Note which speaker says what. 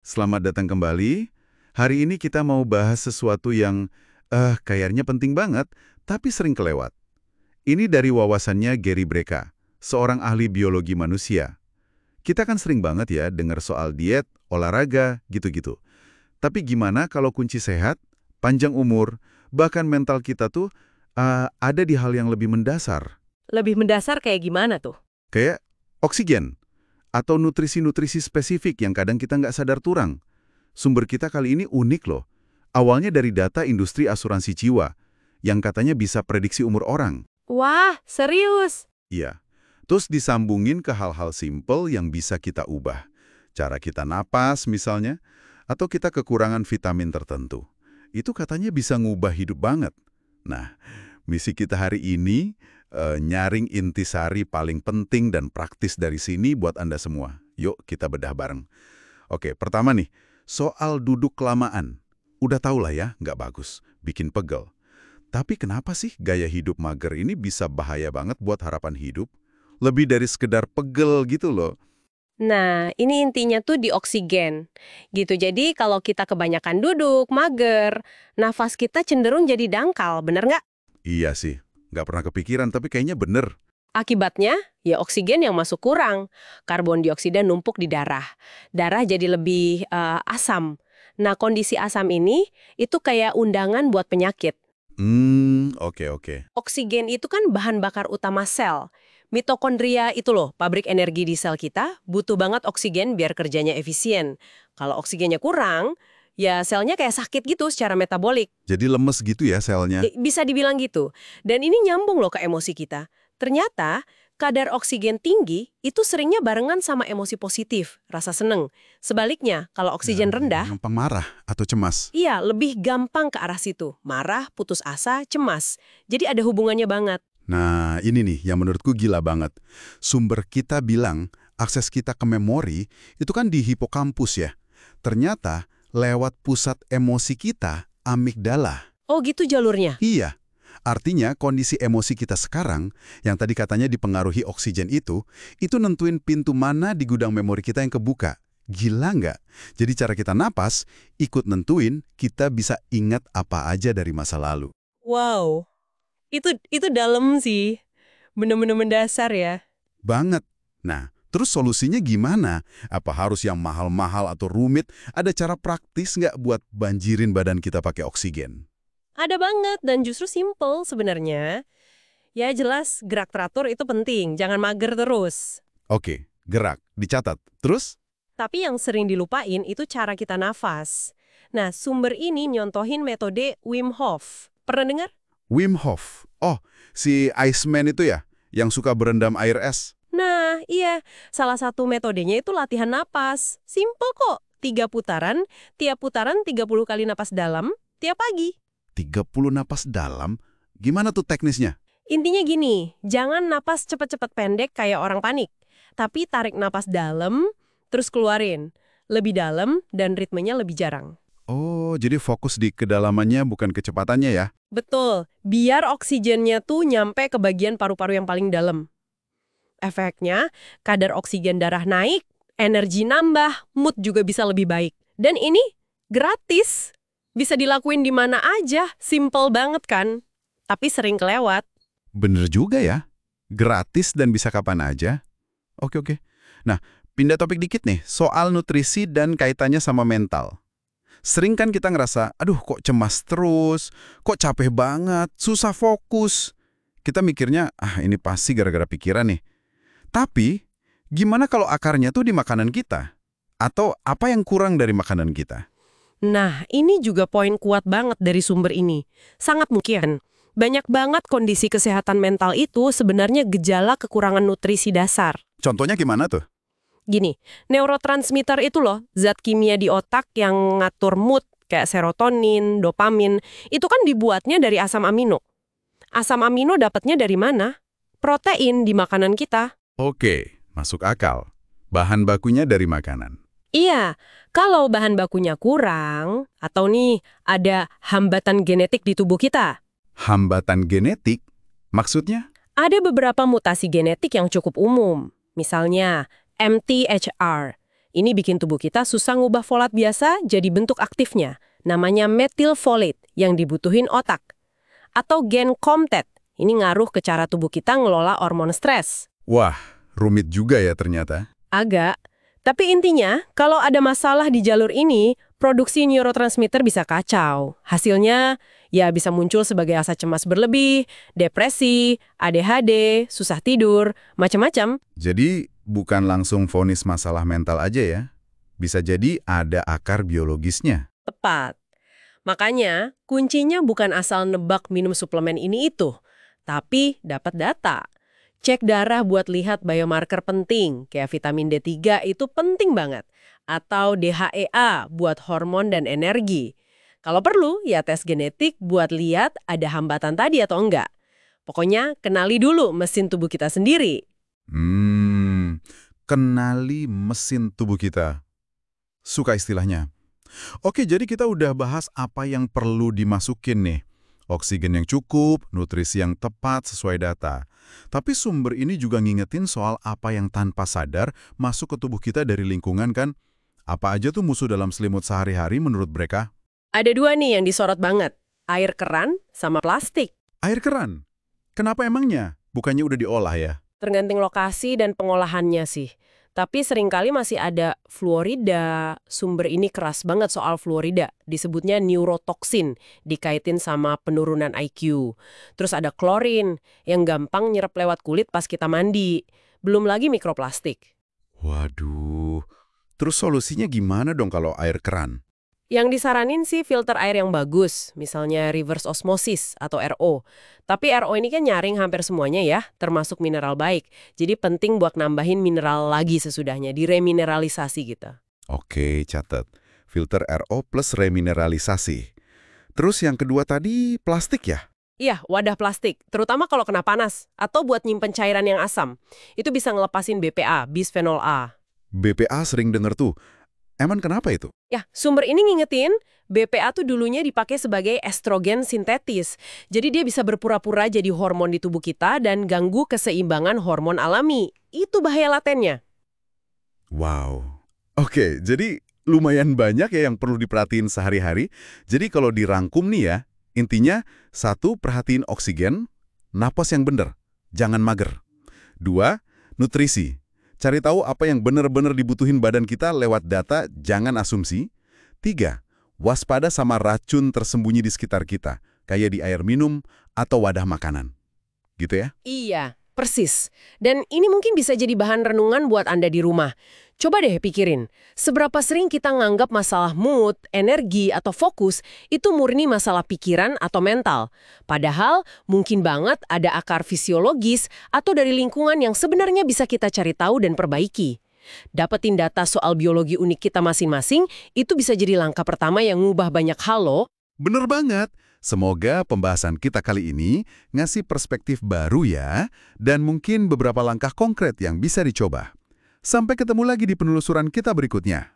Speaker 1: Selamat datang kembali. Hari ini kita mau bahas sesuatu yang kayaknya penting banget, tapi sering kelewat. Ini dari wawasannya Gary Brecka, seorang ahli biologi manusia. Kita kan sering banget ya dengar soal diet, olahraga, gitu-gitu. Tapi gimana kalau kunci sehat, panjang umur, bahkan mental kita tuh ada di hal yang lebih mendasar,
Speaker 2: Lebih mendasar kayak gimana tuh?
Speaker 1: kayak oksigen atau nutrisi-nutrisi spesifik yang kadang kita nggak sadar turang. Sumber kita kali ini unik loh. Awalnya dari data industri asuransi jiwa, yang katanya bisa prediksi umur orang.
Speaker 2: Wah, serius?
Speaker 1: Iya. Terus disambungin ke hal-hal simpel yang bisa kita ubah. Cara kita napas misalnya, atau kita kekurangan vitamin tertentu. Itu katanya bisa ngubah hidup banget. Nah, misi kita hari ini, nyaring intisari paling penting dan praktis dari sini buat Anda semua. Yuk kita bedah bareng. Oke, pertama nih, soal duduk kelamaan. Udah tau lah ya, nggak bagus, bikin pegel. Tapi kenapa sih gaya hidup mager ini bisa bahaya banget buat harapan hidup? Lebih dari sekedar pegel gitu loh.
Speaker 2: Nah, ini intinya tuh di oksigen. Gitu, jadi kalau kita kebanyakan duduk, mager, nafas kita cenderung jadi dangkal, bener nggak?
Speaker 1: Iya sih, nggak pernah kepikiran, tapi kayaknya bener.
Speaker 2: Akibatnya, ya oksigen yang masuk kurang. Karbon dioksida numpuk di darah. Darah jadi lebih asam. Nah, kondisi asam ini, itu kayak undangan buat penyakit.
Speaker 1: Oke oke.
Speaker 2: Oksigen itu kan bahan bakar utama sel. Mitokondria itu loh, pabrik energi di sel kita, butuh banget oksigen biar kerjanya efisien. Kalau oksigennya kurang, ya selnya kayak sakit gitu secara metabolik.
Speaker 1: Jadi lemes gitu ya selnya?
Speaker 2: Bisa dibilang gitu. Dan ini nyambung loh ke emosi kita. Ternyata, kadar oksigen tinggi itu seringnya barengan sama emosi positif, rasa seneng. Sebaliknya, kalau oksigen rendah,
Speaker 1: Gampang marah atau cemas?
Speaker 2: iya lebih gampang ke arah situ. Marah, putus asa, cemas. Jadi ada hubungannya banget.
Speaker 1: Nah, ini nih yang menurutku gila banget. Sumber kita bilang akses kita ke memori itu kan di hipokampus ya. Ternyata lewat pusat emosi kita, amigdala.
Speaker 2: Oh gitu jalurnya?
Speaker 1: Iya, artinya kondisi emosi kita sekarang, yang tadi katanya dipengaruhi oksigen itu nentuin pintu mana di gudang memori kita yang kebuka. Gila nggak? Jadi cara kita napas, ikut nentuin kita bisa ingat apa aja dari masa lalu.
Speaker 2: Wow, itu dalam sih. Bener-bener mendasar ya.
Speaker 1: Banget. Nah, terus solusinya gimana? Apa harus yang mahal-mahal atau rumit? Ada cara praktis nggak buat banjirin badan kita pakai oksigen?
Speaker 2: Ada banget dan justru simple sebenarnya. Ya jelas gerak teratur itu penting, jangan mager terus.
Speaker 1: Oke, gerak, dicatat. Terus?
Speaker 2: Tapi yang sering dilupain itu cara kita nafas. Nah, sumber ini nyontohin metode Wim Hof. Pernah dengar?
Speaker 1: Wim Hof. Oh, si Iceman itu ya? Yang suka berendam air es?
Speaker 2: Nah, iya. Salah satu metodenya itu latihan napas. Simple kok. 3 putaran, tiap putaran 30 kali napas dalam, tiap pagi.
Speaker 1: 30 napas dalam? Gimana tuh teknisnya?
Speaker 2: Intinya gini, jangan napas cepet-cepet pendek kayak orang panik. Tapi tarik napas dalam, terus keluarin. Lebih dalam dan ritmenya lebih jarang.
Speaker 1: Oh, jadi fokus di kedalamannya bukan kecepatannya ya?
Speaker 2: Betul, biar oksigennya tuh nyampe ke bagian paru-paru yang paling dalam. Efeknya, kadar oksigen darah naik, energi nambah, mood juga bisa lebih baik. Dan ini gratis. Bisa dilakuin di mana aja, simple banget kan? Tapi sering kelewat.
Speaker 1: Bener juga ya. Gratis dan bisa kapan aja. Oke, oke. Nah, pindah topik dikit nih, soal nutrisi dan kaitannya sama mental. Sering kan kita ngerasa, aduh kok cemas terus, kok capek banget, susah fokus. Kita mikirnya, ini pasti gara-gara pikiran nih. Tapi, gimana kalau akarnya tuh di makanan kita? Atau apa yang kurang dari makanan kita?
Speaker 2: Nah, ini juga poin kuat banget dari sumber ini. Sangat mungkin. Banyak banget kondisi kesehatan mental itu sebenarnya gejala kekurangan nutrisi dasar.
Speaker 1: Contohnya gimana tuh?
Speaker 2: Gini, neurotransmitter itu loh, zat kimia di otak yang ngatur mood, kayak serotonin, dopamin, itu kan dibuatnya dari asam amino. Asam amino dapatnya dari mana? Protein di makanan kita.
Speaker 1: Oke, masuk akal. Bahan bakunya dari makanan.
Speaker 2: Iya, kalau bahan bakunya kurang, atau nih ada hambatan genetik di tubuh kita.
Speaker 1: Hambatan genetik? Maksudnya?
Speaker 2: Ada beberapa mutasi genetik yang cukup umum. Misalnya, MTHR. Ini bikin tubuh kita susah ngubah folat biasa jadi bentuk aktifnya. Namanya methylfolate yang dibutuhin otak. Atau gen COMTET. Ini ngaruh ke cara tubuh kita ngelola hormon stres.
Speaker 1: Wah, rumit juga ya ternyata.
Speaker 2: Agak. Tapi intinya, kalau ada masalah di jalur ini, produksi neurotransmitter bisa kacau. Hasilnya, ya bisa muncul sebagai rasa cemas berlebih, depresi, ADHD, susah tidur, macam-macam.
Speaker 1: Jadi, bukan langsung vonis masalah mental aja ya. Bisa jadi ada akar biologisnya.
Speaker 2: Tepat. Makanya, kuncinya bukan asal nebak minum suplemen ini itu, tapi dapat data. Cek darah buat lihat biomarker penting, kayak vitamin D3 itu penting banget. Atau DHEA buat hormon dan energi. Kalau perlu, ya tes genetik buat lihat ada hambatan tadi atau enggak. Pokoknya, kenali dulu mesin tubuh kita sendiri.
Speaker 1: Kenali mesin tubuh kita. Suka istilahnya. Oke, jadi kita udah bahas apa yang perlu dimasukin nih. Oksigen yang cukup, nutrisi yang tepat sesuai data. Tapi sumber ini juga ngingetin soal apa yang tanpa sadar masuk ke tubuh kita dari lingkungan kan? Apa aja tuh musuh dalam selimut sehari-hari menurut mereka?
Speaker 2: Ada dua nih yang disorot banget. Air keran sama plastik.
Speaker 1: Air keran. Kenapa emangnya? Bukannya udah diolah ya?
Speaker 2: Tergantung lokasi dan pengolahannya sih. Tapi seringkali masih ada fluorida. Sumber ini keras banget soal fluorida. Disebutnya neurotoksin, dikaitin sama penurunan IQ. Terus ada klorin, yang gampang nyerap lewat kulit pas kita mandi. Belum lagi mikroplastik.
Speaker 1: Waduh. Terus solusinya gimana dong kalau air keran?
Speaker 2: Yang disaranin sih filter air yang bagus, misalnya reverse osmosis atau RO. Tapi RO ini kan nyaring hampir semuanya ya, termasuk mineral baik. Jadi penting buat nambahin mineral lagi sesudahnya, diremineralisasi gitu.
Speaker 1: Oke, catat. Filter RO plus remineralisasi. Terus yang kedua tadi plastik ya?
Speaker 2: Iya, wadah plastik, terutama kalau kena panas, atau buat nyimpen cairan yang asam. Itu bisa ngelepasin BPA, bisphenol A.
Speaker 1: BPA sering denger tuh. Emang kenapa itu?
Speaker 2: Ya, sumber ini ngingetin, BPA tuh dulunya dipakai sebagai estrogen sintetis. Jadi dia bisa berpura-pura jadi hormon di tubuh kita dan ganggu keseimbangan hormon alami. Itu bahaya latennya.
Speaker 1: Wow. Oke, jadi lumayan banyak ya yang perlu diperhatiin sehari-hari. Jadi kalau dirangkum nih ya, intinya 1. Perhatiin oksigen, napas yang bener, jangan mager. 2. Nutrisi. Cari tahu apa yang benar-benar dibutuhin badan kita lewat data, jangan asumsi. 3. Waspada sama racun tersembunyi di sekitar kita, kayak di air minum atau wadah makanan. Gitu ya?
Speaker 2: Iya, persis. Dan ini mungkin bisa jadi bahan renungan buat Anda di rumah. Coba deh pikirin, seberapa sering kita nganggap masalah mood, energi, atau fokus itu murni masalah pikiran atau mental. Padahal mungkin banget ada akar fisiologis atau dari lingkungan yang sebenarnya bisa kita cari tahu dan perbaiki. Dapetin data soal biologi unik kita masing-masing, itu bisa jadi langkah pertama yang ngubah banyak hal loh.
Speaker 1: Bener banget. Semoga pembahasan kita kali ini ngasih perspektif baru ya, dan mungkin beberapa langkah konkret yang bisa dicoba. Sampai ketemu lagi di penelusuran kita berikutnya.